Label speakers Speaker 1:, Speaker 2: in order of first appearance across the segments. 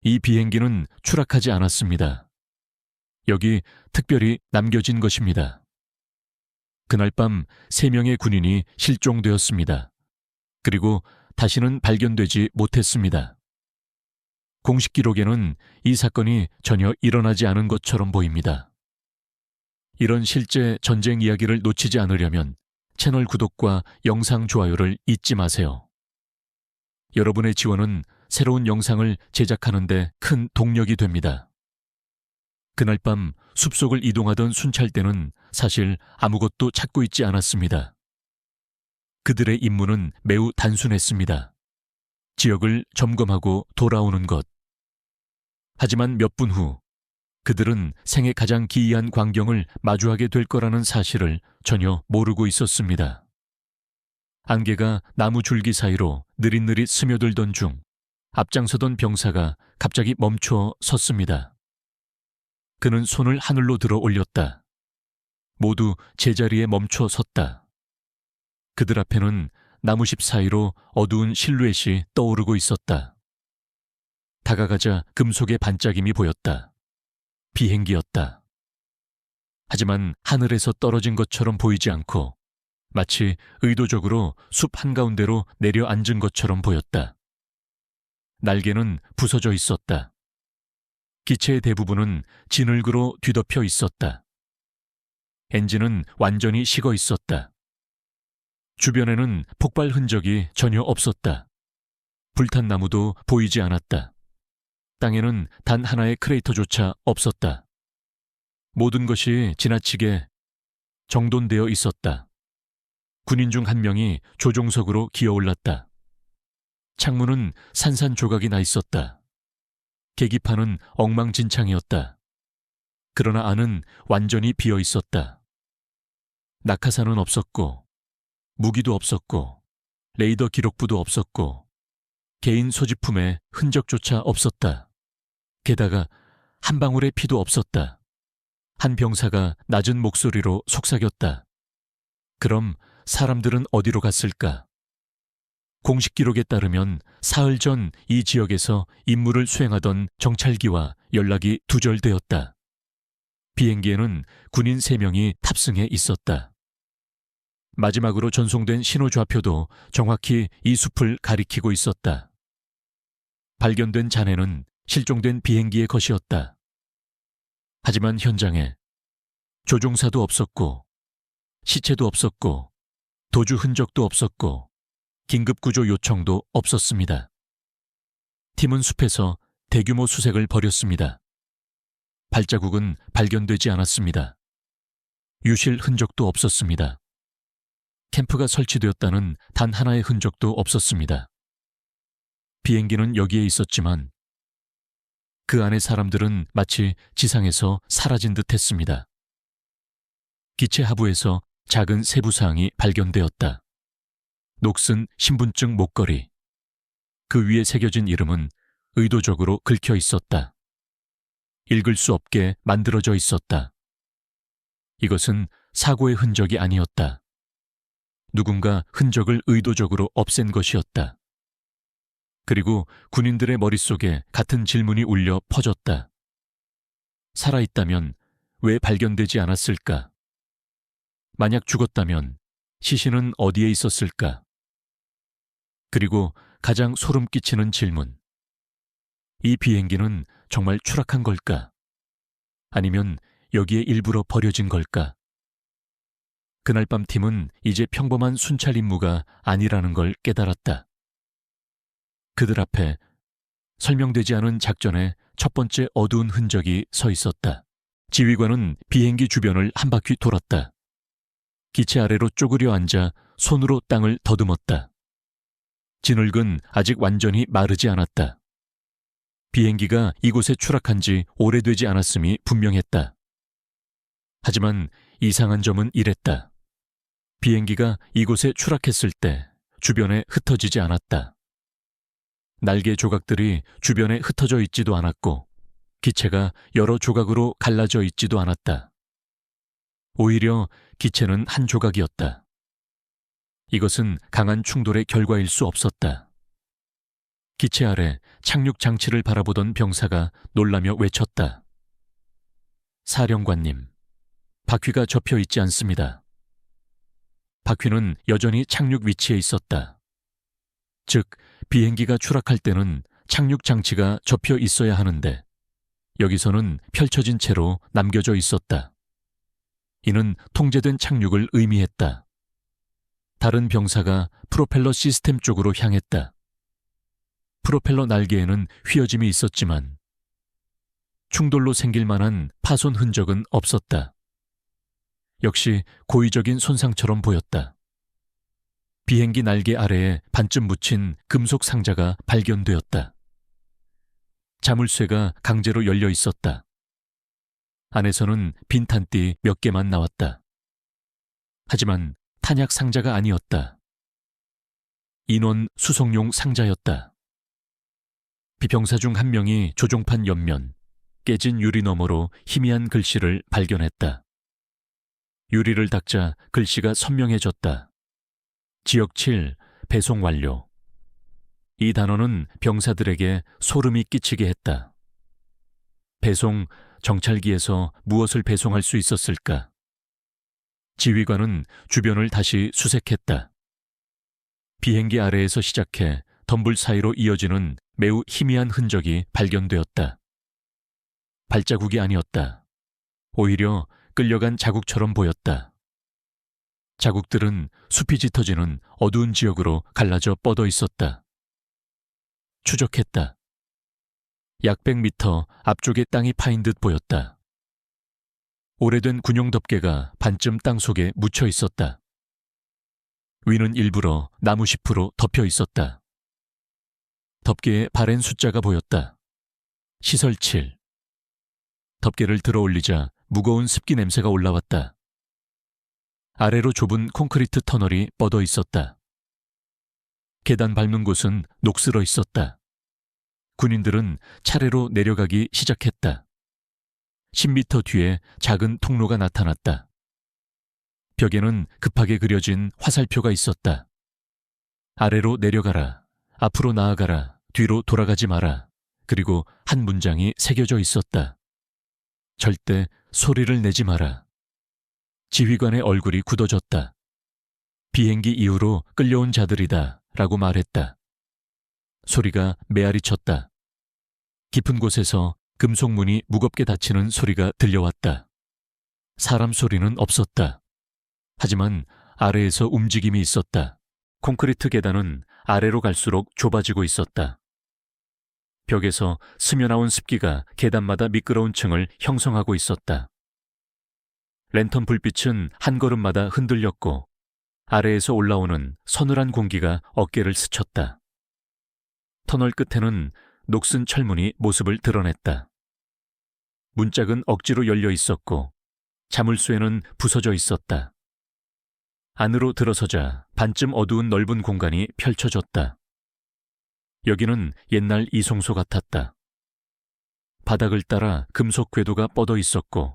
Speaker 1: 이 비행기는 추락하지 않았습니다. 여기 특별히 남겨진 것입니다. 그날 밤 3명의 군인이 실종되었습니다. 그리고 다시는 발견되지 못했습니다. 공식 기록에는 이 사건이 전혀 일어나지 않은 것처럼 보입니다. 이런 실제 전쟁 이야기를 놓치지 않으려면 채널 구독과 영상 좋아요를 잊지 마세요. 여러분의 지원은 새로운 영상을 제작하는 데 큰 동력이 됩니다. 그날 밤 숲속을 이동하던 순찰대는 사실 아무것도 찾고 있지 않았습니다. 그들의 임무는 매우 단순했습니다. 지역을 점검하고 돌아오는 것. 하지만 몇 분 후 그들은 생애 가장 기이한 광경을 마주하게 될 거라는 사실을 전혀 모르고 있었습니다. 안개가 나무 줄기 사이로 느릿느릿 스며들던 중 앞장서던 병사가 갑자기 멈춰 섰습니다. 그는 손을 하늘로 들어 올렸다. 모두 제자리에 멈춰 섰다. 그들 앞에는 나무십 사이로 어두운 실루엣이 떠오르고 있었다. 다가가자 금속의 반짝임이 보였다. 비행기였다. 하지만 하늘에서 떨어진 것처럼 보이지 않고 마치 의도적으로 숲 한가운데로 내려앉은 것처럼 보였다. 날개는 부서져 있었다. 기체의 대부분은 진흙으로 뒤덮여 있었다. 엔진은 완전히 식어 있었다. 주변에는 폭발 흔적이 전혀 없었다. 불탄 나무도 보이지 않았다. 땅에는 단 하나의 크레이터조차 없었다. 모든 것이 지나치게 정돈되어 있었다. 군인 중 한 명이 조종석으로 기어올랐다. 창문은 산산조각이 나 있었다. 계기판은 엉망진창이었다. 그러나 안은 완전히 비어 있었다. 낙하산은 없었고, 무기도 없었고, 레이더 기록부도 없었고, 개인 소지품에 흔적조차 없었다. 게다가 한 방울의 피도 없었다. 한 병사가 낮은 목소리로 속삭였다. 그럼 사람들은 어디로 갔을까? 공식 기록에 따르면 사흘 전 이 지역에서 임무를 수행하던 정찰기와 연락이 두절되었다. 비행기에는 군인 3명이 탑승해 있었다. 마지막으로 전송된 신호좌표도 정확히 이 숲을 가리키고 있었다. 발견된 잔해는 실종된 비행기의 것이었다. 하지만 현장에 조종사도 없었고, 시체도 없었고, 도주 흔적도 없었고, 긴급구조 요청도 없었습니다. 팀은 숲에서 대규모 수색을 벌였습니다. 발자국은 발견되지 않았습니다. 유실 흔적도 없었습니다. 캠프가 설치되었다는 단 하나의 흔적도 없었습니다. 비행기는 여기에 있었지만 그 안의 사람들은 마치 지상에서 사라진 듯 했습니다. 기체 하부에서 작은 세부사항이 발견되었다. 녹슨 신분증 목걸이. 그 위에 새겨진 이름은 의도적으로 긁혀 있었다. 읽을 수 없게 만들어져 있었다. 이것은 사고의 흔적이 아니었다. 누군가 흔적을 의도적으로 없앤 것이었다. 그리고 군인들의 머릿속에 같은 질문이 울려 퍼졌다. 살아있다면 왜 발견되지 않았을까? 만약 죽었다면 시신은 어디에 있었을까? 그리고 가장 소름 끼치는 질문. 이 비행기는 정말 추락한 걸까? 아니면 여기에 일부러 버려진 걸까? 그날 밤 팀은 이제 평범한 순찰 임무가 아니라는 걸 깨달았다. 그들 앞에 설명되지 않은 작전의 첫 번째 어두운 흔적이 서 있었다. 지휘관은 비행기 주변을 한 바퀴 돌았다. 기체 아래로 쪼그려 앉아 손으로 땅을 더듬었다. 진흙은 아직 완전히 마르지 않았다. 비행기가 이곳에 추락한 지 오래되지 않았음이 분명했다. 하지만 이상한 점은 이랬다. 비행기가 이곳에 추락했을 때 주변에 흩어지지 않았다. 날개 조각들이 주변에 흩어져 있지도 않았고 기체가 여러 조각으로 갈라져 있지도 않았다. 오히려 기체는 한 조각이었다. 이것은 강한 충돌의 결과일 수 없었다. 기체 아래 착륙 장치를 바라보던 병사가 놀라며 외쳤다. 사령관님, 바퀴가 접혀 있지 않습니다. 바퀴는 여전히 착륙 위치에 있었다. 즉, 비행기가 추락할 때는 착륙 장치가 접혀 있어야 하는데 여기서는 펼쳐진 채로 남겨져 있었다. 이는 통제된 착륙을 의미했다. 다른 병사가 프로펠러 시스템 쪽으로 향했다. 프로펠러 날개에는 휘어짐이 있었지만 충돌로 생길 만한 파손 흔적은 없었다. 역시 고의적인 손상처럼 보였다. 비행기 날개 아래에 반쯤 묻힌 금속 상자가 발견되었다. 자물쇠가 강제로 열려 있었다. 안에서는 빈 탄띠 몇 개만 나왔다. 하지만 탄약 상자가 아니었다. 인원 수송용 상자였다. 비병사 중 한 명이 조종판 옆면, 깨진 유리 너머로 희미한 글씨를 발견했다. 유리를 닦자 글씨가 선명해졌다. 지역 7, 배송 완료. 이 단어는 병사들에게 소름이 끼치게 했다. 배송, 정찰기에서 무엇을 배송할 수 있었을까? 지휘관은 주변을 다시 수색했다. 비행기 아래에서 시작해 덤불 사이로 이어지는 매우 희미한 흔적이 발견되었다. 발자국이 아니었다. 오히려 끌려간 자국처럼 보였다. 자국들은 숲이 짙어지는 어두운 지역으로 갈라져 뻗어 있었다. 추적했다. 약 100m 앞쪽에 땅이 파인 듯 보였다. 오래된 군용 덮개가 반쯤 땅 속에 묻혀 있었다. 위는 일부러 나무잎으로 덮여 있었다. 덮개에 바랜 숫자가 보였다. 시설 7. 덮개를 들어 올리자 무거운 습기 냄새가 올라왔다. 아래로 좁은 콘크리트 터널이 뻗어 있었다. 계단 밟는 곳은 녹슬어 있었다. 군인들은 차례로 내려가기 시작했다. 10m 뒤에 작은 통로가 나타났다. 벽에는 급하게 그려진 화살표가 있었다. 아래로 내려가라, 앞으로 나아가라, 뒤로 돌아가지 마라. 그리고 한 문장이 새겨져 있었다. 절대 소리를 내지 마라. 지휘관의 얼굴이 굳어졌다. 비행기 이후로 끌려온 자들이다 라고 말했다. 소리가 메아리 쳤다. 깊은 곳에서 금속 문이 무겁게 닫히는 소리가 들려왔다. 사람 소리는 없었다. 하지만 아래에서 움직임이 있었다. 콘크리트 계단은 아래로 갈수록 좁아지고 있었다. 벽에서 스며나온 습기가 계단마다 미끄러운 층을 형성하고 있었다. 랜턴 불빛은 한 걸음마다 흔들렸고 아래에서 올라오는 서늘한 공기가 어깨를 스쳤다. 터널 끝에는 녹슨 철문이 모습을 드러냈다. 문짝은 억지로 열려 있었고 자물쇠는 부서져 있었다. 안으로 들어서자 반쯤 어두운 넓은 공간이 펼쳐졌다. 여기는 옛날 이송소 같았다. 바닥을 따라 금속 궤도가 뻗어 있었고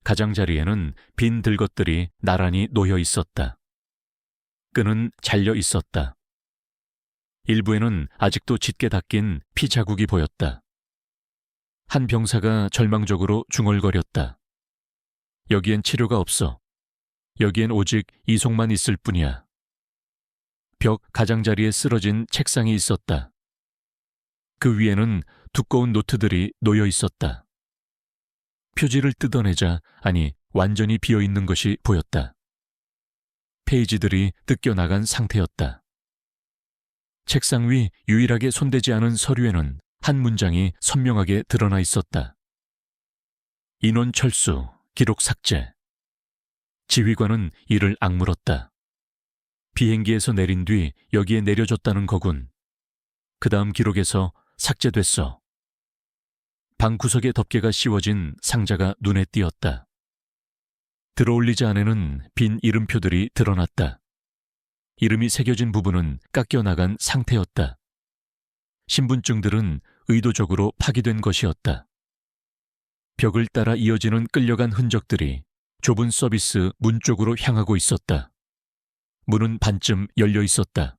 Speaker 1: 가장자리에는 빈 들것들이 나란히 놓여 있었다. 끈은 잘려 있었다. 일부에는 아직도 짙게 닦인 피 자국이 보였다. 한 병사가 절망적으로 중얼거렸다. 여기엔 치료가 없어. 여기엔 오직 이송만 있을 뿐이야. 벽 가장자리에 쓰러진 책상이 있었다. 그 위에는 두꺼운 노트들이 놓여 있었다. 표지를 뜯어내자 완전히 비어있는 것이 보였다. 페이지들이 뜯겨나간 상태였다. 책상 위 유일하게 손대지 않은 서류에는 한 문장이 선명하게 드러나 있었다. 인원 철수, 기록 삭제. 지휘관은 이를 악물었다. 비행기에서 내린 뒤 여기에 내려졌다는 거군. 그 다음 기록에서 삭제됐어. 방구석에 덮개가 씌워진 상자가 눈에 띄었다. 들어올리자 안에는 빈 이름표들이 드러났다. 이름이 새겨진 부분은 깎여나간 상태였다. 신분증들은 의도적으로 파기된 것이었다. 벽을 따라 이어지는 끌려간 흔적들이 좁은 서비스 문 쪽으로 향하고 있었다. 문은 반쯤 열려 있었다.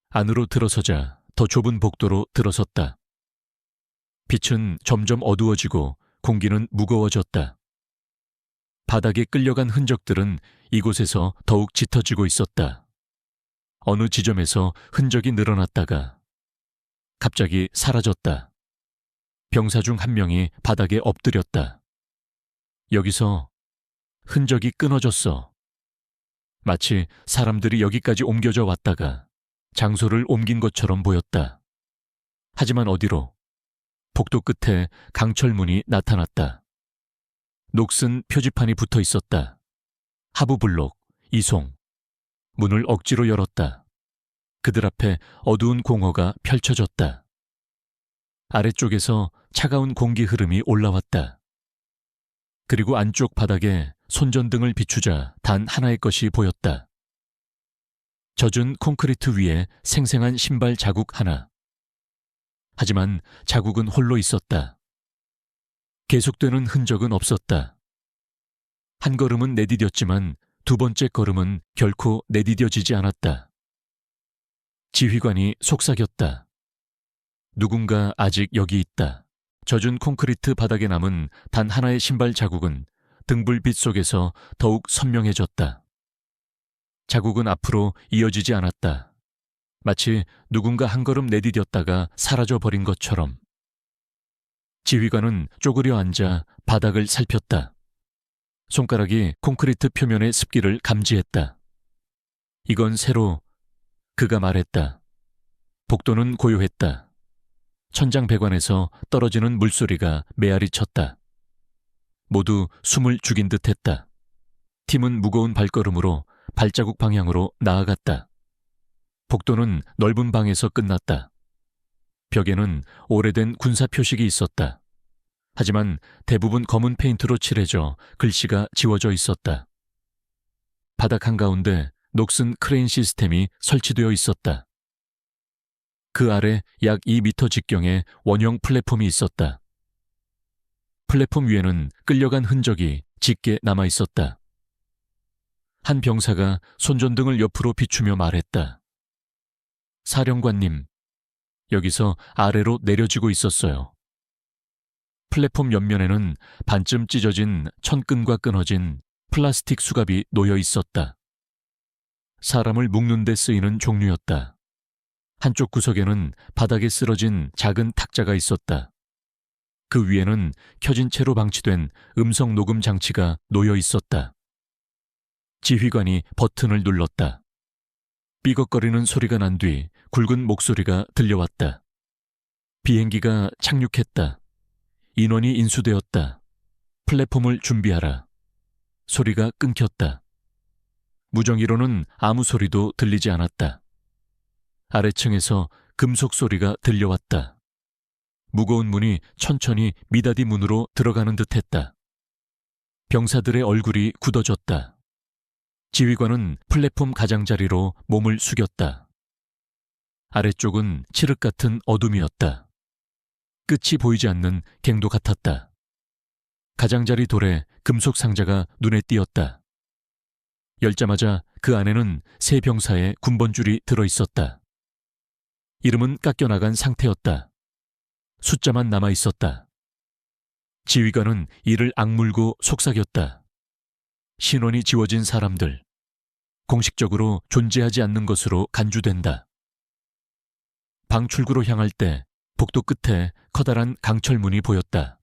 Speaker 1: 안으로 들어서자 더 좁은 복도로 들어섰다. 빛은 점점 어두워지고 공기는 무거워졌다. 바닥에 끌려간 흔적들은 이곳에서 더욱 짙어지고 있었다. 어느 지점에서 흔적이 늘어났다가 갑자기 사라졌다. 병사 중 한 명이 바닥에 엎드렸다. 여기서 흔적이 끊어졌어. 마치 사람들이 여기까지 옮겨져 왔다가 장소를 옮긴 것처럼 보였다. 하지만 어디로? 복도 끝에 강철문이 나타났다. 녹슨 표지판이 붙어 있었다. 하부블록, 이송. 문을 억지로 열었다. 그들 앞에 어두운 공허가 펼쳐졌다. 아래쪽에서 차가운 공기 흐름이 올라왔다. 그리고 안쪽 바닥에 손전등을 비추자 단 하나의 것이 보였다. 젖은 콘크리트 위에 생생한 신발 자국 하나. 하지만 자국은 홀로 있었다. 계속되는 흔적은 없었다. 한 걸음은 내디뎠지만 두 번째 걸음은 결코 내디뎌지지 않았다. 지휘관이 속삭였다. 누군가 아직 여기 있다. 젖은 콘크리트 바닥에 남은 단 하나의 신발 자국은 등불빛 속에서 더욱 선명해졌다. 자국은 앞으로 이어지지 않았다. 마치 누군가 한 걸음 내디뎠다가 사라져버린 것처럼. 지휘관은 쪼그려 앉아 바닥을 살폈다. 손가락이 콘크리트 표면의 습기를 감지했다. 이건 새로, 그가 말했다. 복도는 고요했다. 천장배관에서 떨어지는 물소리가 메아리 쳤다. 모두 숨을 죽인 듯했다. 팀은 무거운 발걸음으로 발자국 방향으로 나아갔다. 복도는 넓은 방에서 끝났다. 벽에는 오래된 군사 표식이 있었다. 하지만 대부분 검은 페인트로 칠해져 글씨가 지워져 있었다. 바닥 한가운데 녹슨 크레인 시스템이 설치되어 있었다. 그 아래 약 2m 직경에 원형 플랫폼이 있었다. 플랫폼 위에는 끌려간 흔적이 짙게 남아 있었다. 한 병사가 손전등을 옆으로 비추며 말했다. 사령관님, 여기서 아래로 내려지고 있었어요. 플랫폼 옆면에는 반쯤 찢어진 천끈과 끊어진 플라스틱 수갑이 놓여 있었다. 사람을 묶는 데 쓰이는 종류였다. 한쪽 구석에는 바닥에 쓰러진 작은 탁자가 있었다. 그 위에는 켜진 채로 방치된 음성 녹음 장치가 놓여 있었다. 지휘관이 버튼을 눌렀다. 삐걱거리는 소리가 난 뒤 굵은 목소리가 들려왔다. 비행기가 착륙했다. 인원이 인수되었다. 플랫폼을 준비하라. 소리가 끊겼다. 무정위로는 아무 소리도 들리지 않았다. 아래층에서 금속 소리가 들려왔다. 무거운 문이 천천히 미닫이 문으로 들어가는 듯했다. 병사들의 얼굴이 굳어졌다. 지휘관은 플랫폼 가장자리로 몸을 숙였다. 아래쪽은 칠흑 같은 어둠이었다. 끝이 보이지 않는 갱도 같았다. 가장자리 돌에 금속 상자가 눈에 띄었다. 열자마자 그 안에는 세 병사의 군번줄이 들어있었다. 이름은 깎여나간 상태였다. 숫자만 남아있었다. 지휘관은 이를 악물고 속삭였다. 신원이 지워진 사람들, 공식적으로 존재하지 않는 것으로 간주된다. 방 출구로 향할 때 복도 끝에 커다란 강철문이 보였다.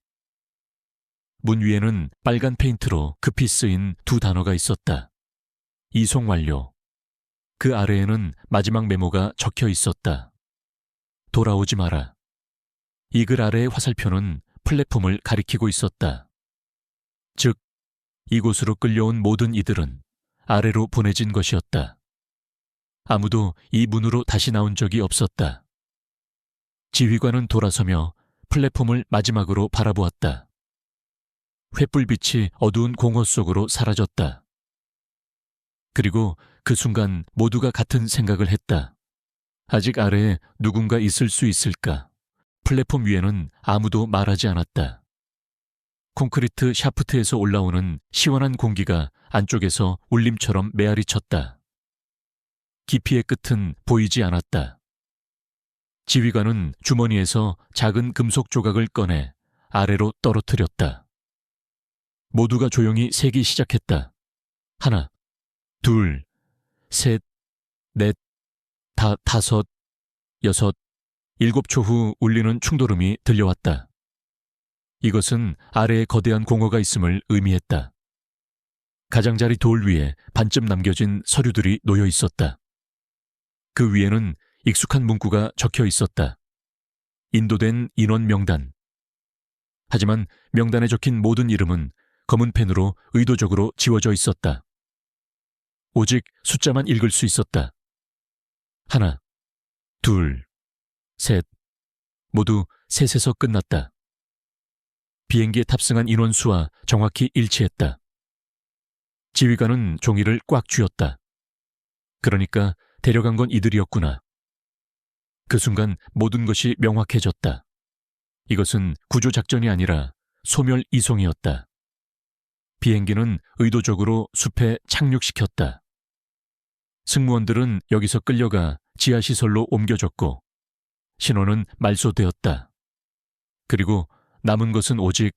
Speaker 1: 문 위에는 빨간 페인트로 급히 쓰인 두 단어가 있었다. 이송 완료. 그 아래에는 마지막 메모가 적혀 있었다. 돌아오지 마라. 이 글 아래의 화살표는 플랫폼을 가리키고 있었다. 즉, 이곳으로 끌려온 모든 이들은 아래로 보내진 것이었다. 아무도 이 문으로 다시 나온 적이 없었다. 지휘관은 돌아서며 플랫폼을 마지막으로 바라보았다. 횃불빛이 어두운 공허 속으로 사라졌다. 그리고 그 순간 모두가 같은 생각을 했다. 아직 아래에 누군가 있을 수 있을까? 플랫폼 위에는 아무도 말하지 않았다. 콘크리트 샤프트에서 올라오는 시원한 공기가 안쪽에서 울림처럼 메아리 쳤다. 깊이의 끝은 보이지 않았다. 지휘관은 주머니에서 작은 금속 조각을 꺼내 아래로 떨어뜨렸다. 모두가 조용히 세기 시작했다. 하나, 둘, 셋, 넷, 다섯, 여섯, 7초 후 울리는 충돌음이 들려왔다. 이것은 아래에 거대한 공허가 있음을 의미했다. 가장자리 돌 위에 반쯤 남겨진 서류들이 놓여 있었다. 그 위에는 익숙한 문구가 적혀 있었다. 인도된 인원 명단. 하지만 명단에 적힌 모든 이름은 검은 펜으로 의도적으로 지워져 있었다. 오직 숫자만 읽을 수 있었다. 하나, 둘, 셋, 모두 셋에서 끝났다. 비행기에 탑승한 인원수와 정확히 일치했다. 지휘관은 종이를 꽉 쥐었다. 그러니까 데려간 건 이들이었구나. 그 순간 모든 것이 명확해졌다. 이것은 구조작전이 아니라 소멸 이송이었다. 비행기는 의도적으로 숲에 착륙시켰다. 승무원들은 여기서 끌려가 지하시설로 옮겨졌고 신호는 말소되었다. 그리고 남은 것은 오직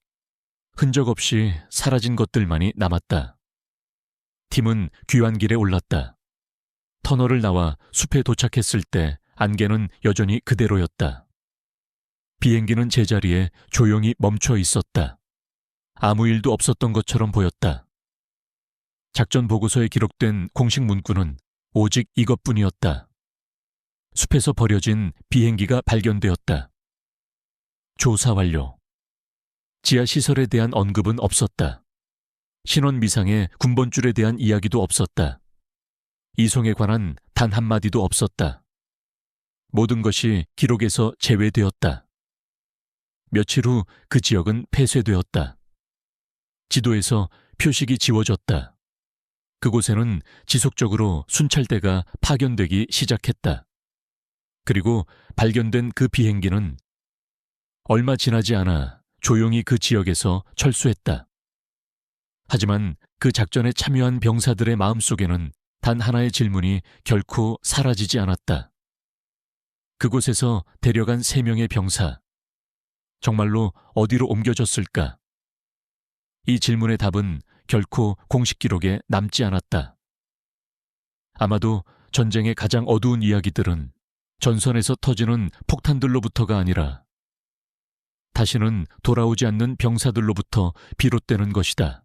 Speaker 1: 흔적 없이 사라진 것들만이 남았다. 팀은 귀환길에 올랐다. 터널을 나와 숲에 도착했을 때 안개는 여전히 그대로였다. 비행기는 제자리에 조용히 멈춰 있었다. 아무 일도 없었던 것처럼 보였다. 작전 보고서에 기록된 공식 문구는 오직 이것뿐이었다. 숲에서 버려진 비행기가 발견되었다. 조사 완료. 지하 시설에 대한 언급은 없었다. 신원 미상의 군번줄에 대한 이야기도 없었다. 이송에 관한 단 한마디도 없었다. 모든 것이 기록에서 제외되었다. 며칠 후 그 지역은 폐쇄되었다. 지도에서 표식이 지워졌다. 그곳에는 지속적으로 순찰대가 파견되기 시작했다. 그리고 발견된 그 비행기는 얼마 지나지 않아 조용히 그 지역에서 철수했다. 하지만 그 작전에 참여한 병사들의 마음속에는 단 하나의 질문이 결코 사라지지 않았다. 그곳에서 데려간 3명의 병사, 정말로 어디로 옮겨졌을까? 이 질문의 답은 결코 공식 기록에 남지 않았다. 아마도 전쟁의 가장 어두운 이야기들은 전선에서 터지는 폭탄들로부터가 아니라 다시는 돌아오지 않는 병사들로부터 비롯되는 것이다.